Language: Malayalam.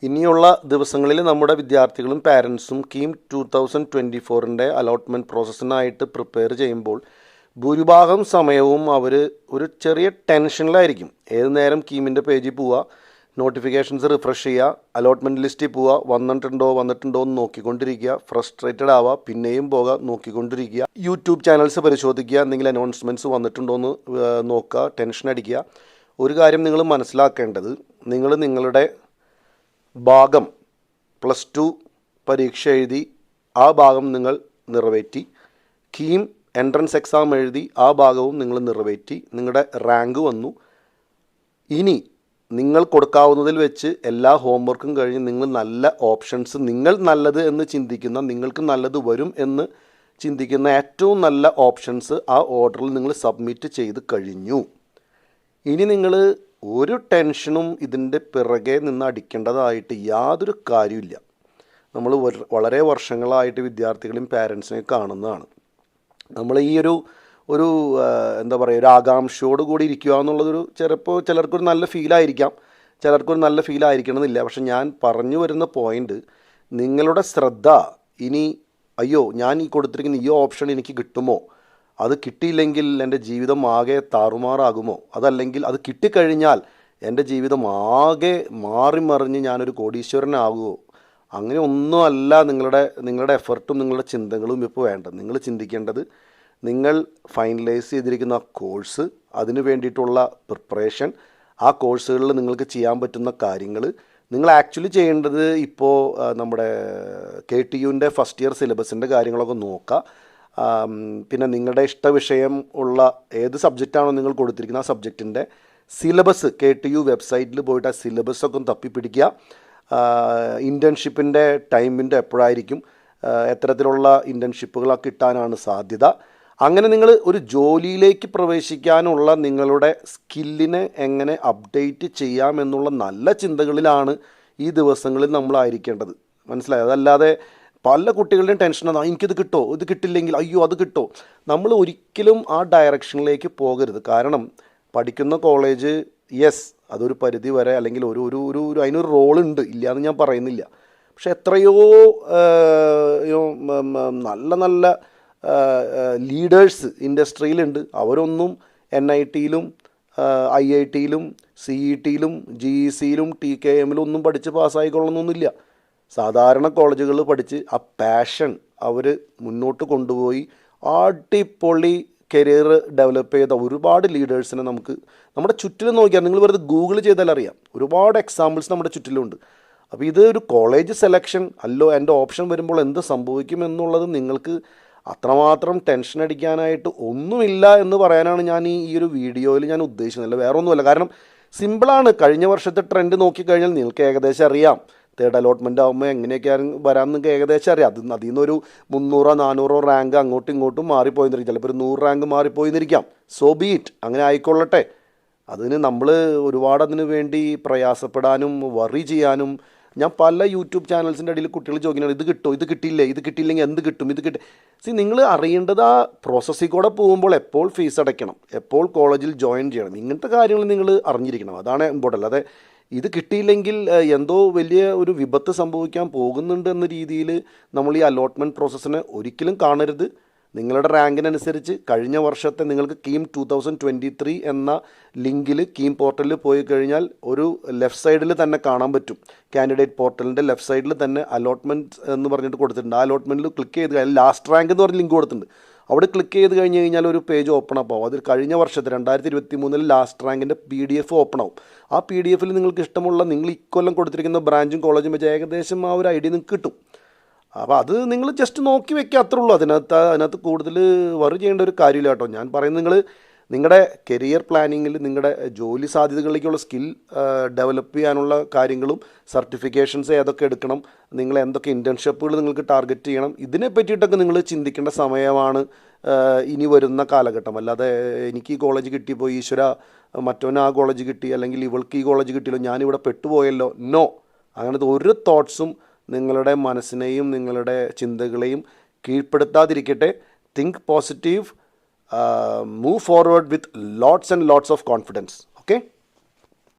ഇനിയുള്ള ദിവസങ്ങളിൽ നമ്മുടെ വിദ്യാർത്ഥികളും പാരൻസും കീം 2024 അലോട്ട്മെൻറ്റ് പ്രോസസ്സിനായിട്ട് പ്രിപ്പയർ ചെയ്യുമ്പോൾ ഭൂരിഭാഗം സമയവും അവർ ഒരു ചെറിയ ടെൻഷനിലായിരിക്കും. ഏത് നേരം കീമിൻ്റെ പേജിൽ പോവുക, നോട്ടിഫിക്കേഷൻസ് റിഫ്രഷ് ചെയ്യുക, അലോട്ട്മെൻറ്റ് ലിസ്റ്റിൽ പോവുക, വന്നിട്ടുണ്ടോ എന്ന് നോക്കിക്കൊണ്ടിരിക്കുക, ഫ്രസ്ട്രേറ്റഡ് ആവുക, പിന്നെയും പോവുക, നോക്കിക്കൊണ്ടിരിക്കുക, യൂട്യൂബ് ചാനൽസ് പരിശോധിക്കുക, എന്തെങ്കിലും അനൗൺസ്മെൻറ്റ്സ് വന്നിട്ടുണ്ടോ എന്ന് നോക്കുക, ടെൻഷൻ അടിക്കുക. ഒരു കാര്യം നിങ്ങൾ മനസ്സിലാക്കേണ്ടത്, നിങ്ങളുടെ ഭാഗം +2 പരീക്ഷ എഴുതി ആ ഭാഗം നിങ്ങൾ നിറവേറ്റി, കീം എൻട്രൻസ് എക്സാം എഴുതി ആ ഭാഗവും നിങ്ങൾ നിറവേറ്റി, നിങ്ങളുടെ റാങ്ക് വന്നു. ഇനി നിങ്ങൾ കൊടുക്കാവുന്നതിൽ വെച്ച് എല്ലാ ഹോംവർക്കും കഴിഞ്ഞ് നിങ്ങൾ നല്ല ഓപ്ഷൻസ്, നിങ്ങൾ നല്ലത് എന്ന് ചിന്തിക്കുന്ന, നിങ്ങൾക്ക് നല്ലത് വരും എന്ന് ചിന്തിക്കുന്ന ഏറ്റവും നല്ല ഓപ്ഷൻസ് ആ ഓർഡറിൽ നിങ്ങൾ സബ്മിറ്റ് ചെയ്ത് കഴിഞ്ഞു. ഇനി നിങ്ങൾ ഒരു ടെൻഷനും ഇതിൻ്റെ പിറകെ നിന്ന് അടിക്കേണ്ടതായിട്ട് യാതൊരു കാര്യമില്ല. നമ്മൾ വളരെ വർഷങ്ങളായിട്ട് വിദ്യാർത്ഥികളെയും പാരൻസിനെയും കാണുന്നതാണ്. നമ്മൾ ഈ ഒരു എന്താ പറയുക, ഒരു ആകാംക്ഷയോട് കൂടി ഇരിക്കുക എന്നുള്ളതൊരു ചിലപ്പോൾ ചിലർക്കൊരു നല്ല ഫീലായിരിക്കാം, ചിലർക്കൊരു നല്ല ഫീലായിരിക്കണമെന്നില്ല. പക്ഷെ ഞാൻ പറഞ്ഞു വരുന്ന പോയിൻ്റ്, നിങ്ങളുടെ ശ്രദ്ധ ഇനി അയ്യോ ഞാൻ ഈ കൊടുത്തിരിക്കുന്ന ഈ ഓപ്ഷൻ എനിക്ക് കിട്ടുമോ, അത് കിട്ടിയില്ലെങ്കിൽ എൻ്റെ ജീവിതം ആകെ താറുമാറാകുമോ, അതല്ലെങ്കിൽ അത് കിട്ടിക്കഴിഞ്ഞാൽ എൻ്റെ ജീവിതം ആകെ മാറിമറിഞ്ഞ് ഞാനൊരു കോടീശ്വരനാകുമോ, അങ്ങനെ ഒന്നുമല്ല നിങ്ങളുടെ എഫർട്ടും നിങ്ങളുടെ ചിന്തകളും ഇപ്പോൾ വേണ്ടത്. നിങ്ങൾ ചിന്തിക്കേണ്ടത്, നിങ്ങൾ ഫൈനലൈസ് ചെയ്തിരിക്കുന്ന കോഴ്സ്, അതിന് വേണ്ടിയിട്ടുള്ള പ്രിപ്പറേഷൻ, ആ കോഴ്സുകളിൽ നിങ്ങൾക്ക് ചെയ്യാൻ പറ്റുന്ന കാര്യങ്ങൾ, നിങ്ങൾ ആക്ച്വലി ചെയ്യേണ്ടത് ഇപ്പോൾ നമ്മുടെ KTUവിൻ്റെ ഫസ്റ്റ് ഇയർ സിലബസിൻ്റെ കാര്യങ്ങളൊക്കെ നോക്കുക. പിന്നെ നിങ്ങളുടെ ഇഷ്ടവിഷയം ഉള്ള ഏത് സബ്ജക്റ്റാണോ നിങ്ങൾ കൊടുത്തിരിക്കുന്ന ആ സബ്ജക്റ്റിൻ്റെ സിലബസ് KTU വെബ്സൈറ്റിൽ പോയിട്ട് ആ സിലബസൊക്കെ ഒന്ന് തപ്പിപ്പിടിക്കുക. ഇൻറ്റേൺഷിപ്പിൻ്റെ ടൈമിൻ്റെ എപ്പോഴായിരിക്കും, എത്തരത്തിലുള്ള ഇൻറ്റേൺഷിപ്പുകളൊക്കെ കിട്ടാനാണ് സാധ്യത, അങ്ങനെ നിങ്ങൾ ഒരു ജോലിയിലേക്ക് പ്രവേശിക്കാനുള്ള നിങ്ങളുടെ സ്കില്ലിനെ എങ്ങനെ അപ്ഡേറ്റ് ചെയ്യാമെന്നുള്ള നല്ല ചിന്തകളിലാണ് ഈ ദിവസങ്ങളിൽ നമ്മളായിരിക്കേണ്ടത്. മനസ്സിലായത്? അതല്ലാതെ പല കുട്ടികളുടെയും ടെൻഷനാണ്, എനിക്കിത് കിട്ടോ, ഇത് കിട്ടില്ലെങ്കിൽ അയ്യോ അത് കിട്ടോ. നമ്മൾ ഒരിക്കലും ആ ഡയറക്ഷനിലേക്ക് പോകരുത്. കാരണം പഠിക്കുന്ന കോളേജ് യെസ് അതൊരു പരിധി വരെ, അല്ലെങ്കിൽ ഒരു അതിനൊരു റോളുണ്ട്, ഇല്ലയെന്ന് ഞാൻ പറയുന്നില്ല. പക്ഷെ എത്രയോ നല്ല ലീഡേഴ്സ് ഇൻഡസ്ട്രിയിലുണ്ട്. അവരൊന്നും NITയിലും IITയിലും CETയിലും GECയിലും TKMലും ഒന്നും പഠിച്ച് പാസ്സായിക്കൊള്ളണമെന്നൊന്നുമില്ല. സാധാരണ കോളേജുകളിൽ പഠിച്ച് ആ പാഷൻ അവർ മുന്നോട്ട് കൊണ്ടുപോയി അടിപൊളി കരിയർ ഡെവലപ്പ് ചെയ്ത ഒരുപാട് ലീഡേഴ്സിനെ നമുക്ക് നമ്മുടെ ചുറ്റിലും നോക്കിയാൽ, നിങ്ങൾ വെറുതെ ഗൂഗിൾ ചെയ്താൽ അറിയാം, ഒരുപാട് എക്സാമ്പിൾസ് നമ്മുടെ ചുറ്റിലുണ്ട്. അപ്പോൾ ഇത് ഒരു കോളേജ് സെലക്ഷൻ അല്ലോ എൻ്റെ ഓപ്ഷൻ വരുമ്പോൾ എന്ത് സംഭവിക്കും എന്നുള്ളത് നിങ്ങൾക്ക് അത്രമാത്രം ടെൻഷൻ അടിക്കാനായിട്ട് ഒന്നുമില്ല എന്ന് പറയാനാണ് ഞാൻ ഈ ഒരു വീഡിയോയിൽ ഞാൻ ഉദ്ദേശിക്കുന്നില്ല, വേറെ ഒന്നുമല്ല. കാരണം സിമ്പിളാണ്. കഴിഞ്ഞ വർഷത്തെ ട്രെൻഡ് നോക്കിക്കഴിഞ്ഞാൽ നിങ്ങൾക്ക് ഏകദേശം അറിയാം. തേർഡ് അലോട്ട്മെൻ്റ് ആകുമ്പോൾ എങ്ങനെയൊക്കെയാണ് വരാമെന്ന് നിങ്ങൾക്ക് ഏകദേശം അറിയാം. അതിൽ നിന്നൊരു 300-400 റാങ്ക് അങ്ങോട്ടും ഇങ്ങോട്ടും മാറിപ്പോയിരിക്കും. ചിലപ്പോൾ ഒരു 100 റാങ്ക് മാറിപ്പോയിരിക്കാം. സോ ബി ഇറ്റ്, അങ്ങനെ ആയിക്കൊള്ളട്ടെ. അതിന് നമ്മൾ ഒരുപാട് അതിന് വേണ്ടി പ്രയാസപ്പെടാനും വറി ചെയ്യാനും, ഞാൻ പല യൂട്യൂബ് ചാനൽസിൻ്റെ ഇടയിൽ കുട്ടികൾ ചോദിക്കുന്നത്, ഇത് കിട്ടോ, ഇത് കിട്ടിയില്ലേ, ഇത് കിട്ടിയില്ലെങ്കിൽ എന്ത് കിട്ടും, ഇത് കിട്ടും. നിങ്ങൾ അറിയേണ്ടത് ആ പ്രോസസ്സിൽ കൂടെ പോകുമ്പോൾ എപ്പോൾ ഫീസ് അടയ്ക്കണം, എപ്പോൾ കോളേജിൽ ജോയിൻ ചെയ്യണം, ഇങ്ങനത്തെ കാര്യങ്ങൾ നിങ്ങൾ അറിഞ്ഞിരിക്കണം. അതാണ് ഇമ്പോർട്ടൻ്റ്. അല്ലാതെ ഇത് കിട്ടിയില്ലെങ്കിൽ എന്തോ വലിയ ഒരു വിപത്ത് സംഭവിക്കാൻ പോകുന്നുണ്ട് എന്ന രീതിയിൽ നമ്മൾ ഈ അലോട്ട്മെൻറ്റ് പ്രോസസ്സിനെ ഒരിക്കലും കാണരുത്. നിങ്ങളുടെ റാങ്കിനനുസരിച്ച് കഴിഞ്ഞ വർഷത്തെ നിങ്ങൾക്ക് കീം 2023 എന്ന ലിങ്കിൽ കീം പോർട്ടലിൽ പോയി കഴിഞ്ഞാൽ ഒരു ലെഫ്റ്റ് സൈഡിൽ തന്നെ കാണാൻ പറ്റും. കാൻഡിഡേറ്റ് പോർട്ടലിൻ്റെ ലെഫ്റ്റ് സൈഡിൽ തന്നെ അലോട്ട്മെൻറ്റ് എന്ന് പറഞ്ഞിട്ട് കൊടുത്തിട്ടുണ്ട്. ആ അലോട്ട്മെൻറ്റിൽ ക്ലിക്ക് ചെയ്ത് കഴിഞ്ഞാൽ ലാസ്റ്റ് റാങ്ക് എന്ന് പറഞ്ഞ ലിങ്ക് കൊടുത്തിട്ടുണ്ട്. അവിടെ ക്ലിക്ക് ചെയ്ത് കഴിഞ്ഞ് കഴിഞ്ഞാൽ ഒരു പേജ് ഓപ്പൺ അപ്പ് ആവും. അതിൽ കഴിഞ്ഞ വർഷത്തെ 2023 ലാസ്റ്റ് റാങ്കിൻ്റെ PDF ഓപ്പൺ ആവും. ആ PDFൽ നിങ്ങൾക്ക് ഇഷ്ടമുള്ള, നിങ്ങൾ ഇക്കൊല്ലം കൊടുത്തിരിക്കുന്ന ബ്രാഞ്ചും കോളേജും വെച്ച് ഏകദേശം ആ ഒരു ഐഡിയ നിങ്ങൾക്ക് കിട്ടും. അപ്പോൾ അത് നിങ്ങൾ ജസ്റ്റ് നോക്കി വെക്കുക, അത്രേ ഉള്ളൂ. അതിനകത്ത് കൂടുതൽ വറി ചെയ്യേണ്ട ഒരു കാര്യമില്ല കേട്ടോ. ഞാൻ പറയുന്നത്, നിങ്ങളുടെ കരിയർ പ്ലാനിങ്ങിൽ, നിങ്ങളുടെ ജോലി സാധ്യതകളിലേക്കുള്ള സ്കിൽ ഡെവലപ്പ് ചെയ്യാനുള്ള കാര്യങ്ങളും സർട്ടിഫിക്കേഷൻസ് ഏതൊക്കെ എടുക്കണം, നിങ്ങൾ എന്തൊക്കെ ഇൻറ്റേൺഷിപ്പുകൾ നിങ്ങൾക്ക് ടാർഗറ്റ് ചെയ്യണം, ഇതിനെ പറ്റിയിട്ടൊക്കെ നിങ്ങൾ ചിന്തിക്കേണ്ട സമയമാണ് ഇനി വരുന്ന കാലഘട്ടം. അല്ലാതെ എനിക്ക് ഈ കോളേജ് കിട്ടിയപ്പോൾ ഈശ്വര മറ്റവന് ആ കോളേജ് കിട്ടി, അല്ലെങ്കിൽ ഇവൾക്ക് ഈ കോളേജ് കിട്ടിയല്ലോ, ഞാനിവിടെ പെട്ടുപോയല്ലോ, നോ. അങ്ങനത്തെ ഒരു തോട്ട്സും നിങ്ങളുടെ മനസ്സിനെയും നിങ്ങളുടെ ചിന്തകളെയും കീഴ്പ്പെടുത്താതിരിക്കട്ടെ. Think positive, move forward with lots and lots of confidence. Okay.